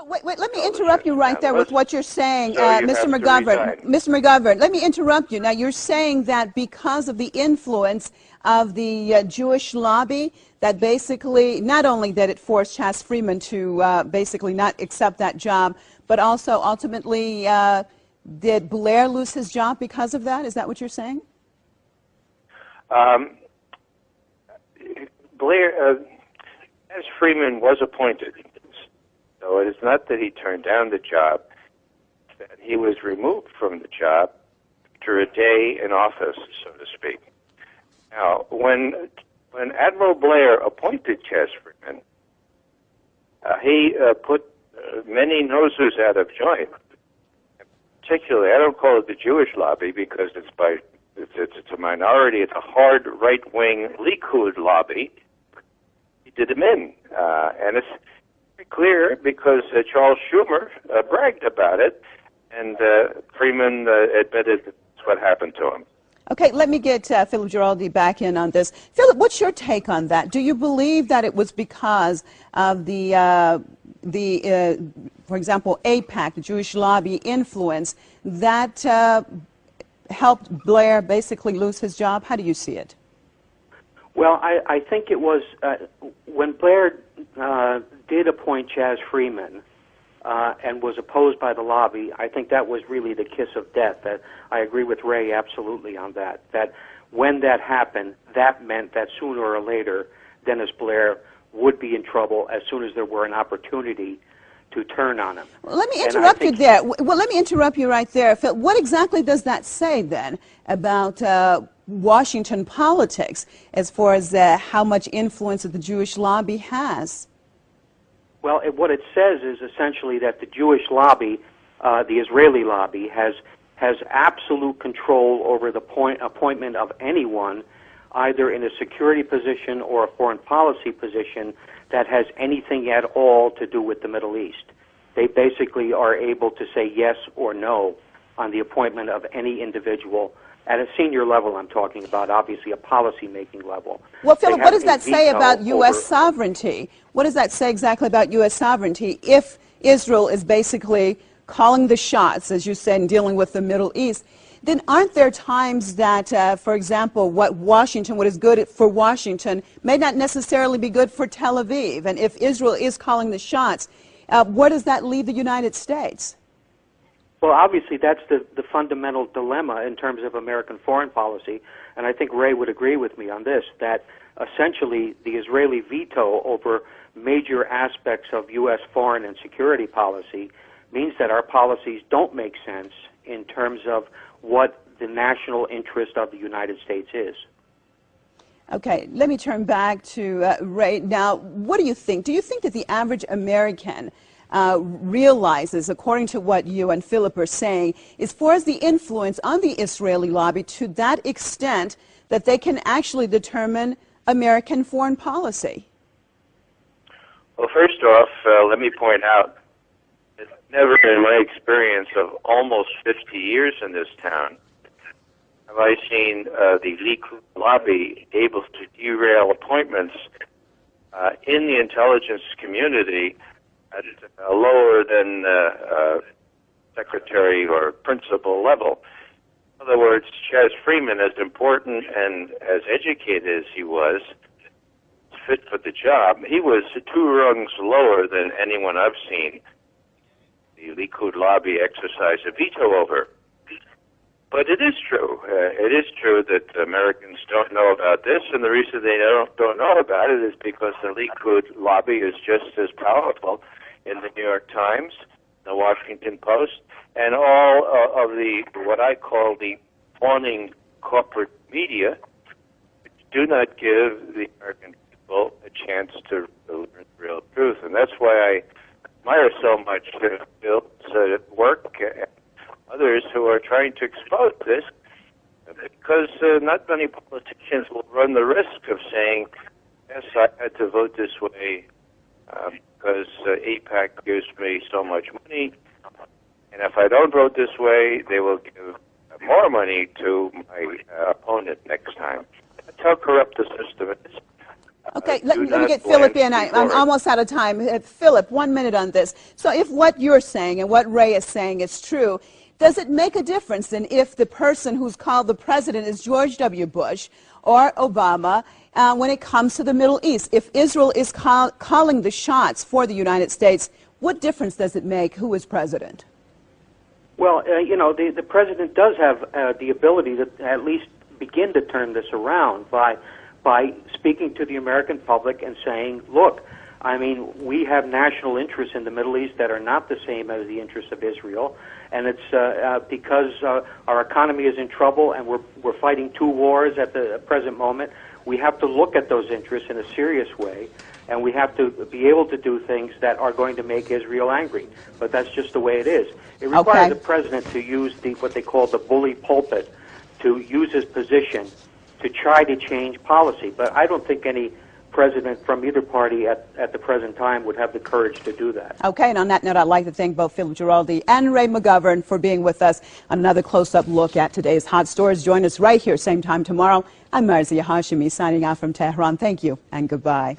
So wait, let me interrupt you right there with what you're saying, So you Mr. have to McGovern. resign. Mr. McGovern, let me interrupt you. Now, you're saying that because of the influence of the Jewish lobby, that basically not only did it force Chas Freeman to basically not accept that job, but also ultimately did Blair lose his job because of that? Is that what you're saying? Blair, as Freeman was appointed, so it is not that he turned down the job, that he was removed from the job after a day in office, so to speak. Now, when Admiral Blair appointed Chas Freeman, he put many noses out of joint. Particularly, I don't call it the Jewish lobby because it's a minority. It's a hard right-wing Likud lobby. He did them in, and it's very clear because Charles Schumer bragged about it, and Freeman admitted that's what happened to him. Okay, let me get Philip Giraldi back in on this. Philip, what's your take on that? Do you believe that it was because of for example, AIPAC, the Jewish lobby influence, that helped Blair basically lose his job? How do you see it? Well, I think it was when Blair did appoint Chas Freeman and was opposed by the lobby, I think that was really the kiss of death. That I agree with Ray absolutely on that. That when that happened, that meant that sooner or later, Dennis Blair would be in trouble as soon as there were an opportunity to turn on him. Well, let me interrupt you there. Well, let me interrupt you right there, Phil. What exactly does that say then about Washington politics as far as how much influence that the Jewish lobby has? Well, what it says is essentially that the Jewish lobby, the Israeli lobby, has absolute control over the appointment of anyone, either in a security position or a foreign policy position, that has anything at all to do with the Middle East. They basically are able to say yes or no on the appointment of any individual at a senior level. I'm talking about, obviously, a policy-making level. Well, Philip, what does that say about U.S. sovereignty? What does that say exactly about U.S. sovereignty if Israel is basically calling the shots, as you said, in dealing with the Middle East? Then aren't there times that, for example, what is good for Washington may not necessarily be good for Tel Aviv? And if Israel is calling the shots, where does that leave the United States? Well, obviously, that's the fundamental dilemma in terms of American foreign policy, and I think Ray would agree with me on this, that essentially the Israeli veto over major aspects of U.S. foreign and security policy means that our policies don't make sense in terms of what the national interest of the United States is. Okay, let me turn back to Ray. Now, what do you think? Do you think that the average American realizes, according to what you and Philip are saying, as far as the influence on the Israeli lobby to that extent that they can actually determine American foreign policy? Well, first off, let me point out, it's never in my experience of almost 50 years in this town have I seen the Likud lobby able to derail appointments in the intelligence community at a lower than secretary or principal level. In other words, Chas Freeman, as important and as educated as he was, fit for the job, he was 2 rungs lower than anyone I've seen the Likud lobby exercise a veto over. But it is true. It is true that Americans don't know about this, and the reason they don't know about it is because the Likud lobby is just as powerful in the New York Times, the Washington Post, and all of the, what I call the fawning corporate media, which do not give the American people a chance to learn the real truth. And that's why I admire so much Bill's work and others who are trying to expose this, because not many politicians will run the risk of saying, yes, I had to vote this way because AIPAC gives me so much money, and if I don't vote this way, they will give more money to my opponent next time. That's how corrupt the system is. Okay, let me get Philip in. I'm almost out of time. Philip, 1 minute on this. So if what you're saying and what Ray is saying is true, does it make a difference then if the person who's called the president is George W. Bush or Obama when it comes to the Middle East? If Israel is calling the shots for the United States, what difference does it make who is president? Well, the president does have the ability to at least begin to turn this around by speaking to the American public and saying, look, I mean, we have national interests in the Middle East that are not the same as the interests of Israel, and it's because our economy is in trouble and we're fighting two wars at the present moment. We have to look at those interests in a serious way, and we have to be able to do things that are going to make Israel angry. But that's just the way it is. It requires the president to use what they call the bully pulpit, to use his position to try to change policy. But I don't think any president from either party at the present time would have the courage to do that. Okay, and on that note, I'd like to thank both Philip Giraldi and Ray McGovern for being with us on another close-up look at today's hot stories. Join us right here, same time tomorrow. I'm Marzia Hashimi signing out from Tehran. Thank you and goodbye.